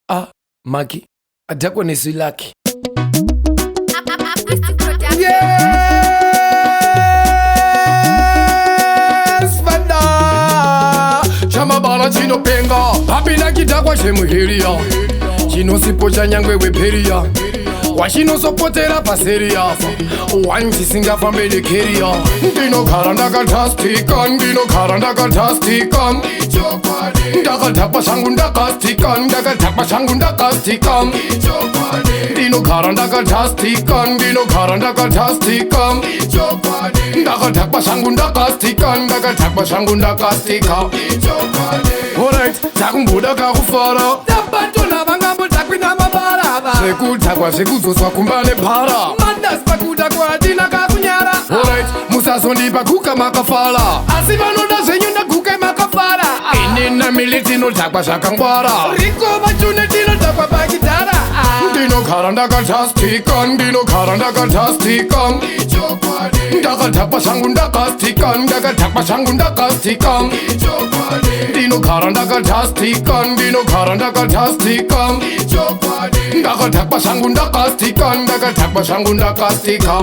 Maggie, adakwa nezwi lakhe. Yes, Vanda. Chamabala chinopenga, apina kidakwa chemuhiriya. Chinosipo chanyangwe weperiya. Wachinosopotera paseria. Wanchisingafa keria. Ndinogara ndakatastika, ndinogara ndakatastika. Ndakadhakwa shangu ndakastika, ndakadhakwa shangu ndakastika. Ndinogara ndakatastika, ndinogara ndakatastika. Ndakadhakwa shangu ndakastika, ndakadhakwa shangu ndakastika. Alright, takumbuda kakufara. Tabatona vangambo takwina mabaraba. Zvekudhakwa zvekudzoswa kumba nepara. Mandas pakudhakwa hatina kakunyara. Alright, musazondipa kuka makafara. Asi vanoda zvenyu ndaguke makafara. Inina mili tinodhakwa zvakangwara. Riko vachune tinodhakwa pakidhara. Ndinogara ndakatastika, ndinogara ndakatastika. Ndakadhakwa shangu ndakastika, ndakadhakwa shangu ndakastika. Ndinogara ndakatastika, ndinogara ndakatastika. Ndakadhakwa shangu ndakastika, ndakadhakwa shangu ndakastika.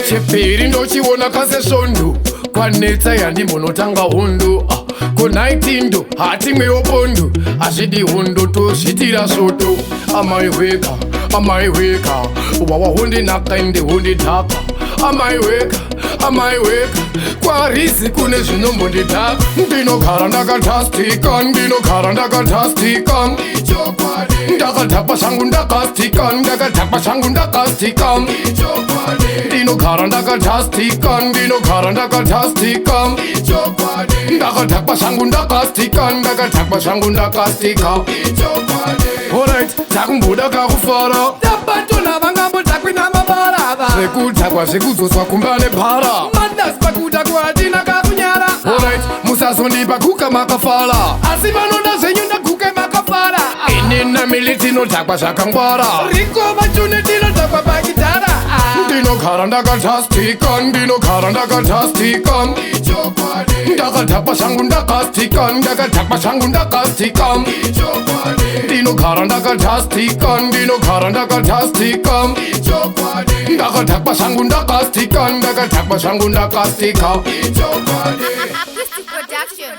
Chepiri ndochiona kasesvondo, kwanetsa yandimbonotanga hondo. Ko19 ndo hatimwewo bondo, hazvidi hondo tozvitira svoto. Amaiweka, amaiweka, wawahondinaka ende hondidhaka. Amaiweka, amaiweka, kwarizi kune zvinombondidhaka. Ndinogara ndakatastika, ndinogara ndakatastika. Ndakadhakwa shangu ndakastika, ndakadhakwa shangu ndakastika. Ndinogara ndakatastika, ndinogara ndakatastika. Ndakadhakwa shangu ndakastika, ndakadhakwa shangu ndakastika. Alright, takumbuda kakufara. Tabatona vangambo takwina mabaraba. Zvekudhakwa zvekudzoswa kumba nepara. Mandas pakudhakwa hatina kakunyara. Alright, musazondipa kuka makafara. Asi vanoda zvenyu ndaguke makafara. Inina mili tinodhakwa zvakangwara. Riko vachune tinodhakwa pakidhara. Ndinogara ndakatastika, ndinogara ndakatastika. Ndakadhakwa shangu ndakastika, ndakadhakwa shangu ndakastika. Ndinogara ndakatastika, ndinogara ndakatastika. Ndakadhakwa shangu ndakastika, ndakadhakwa shangu ndakastika. Production.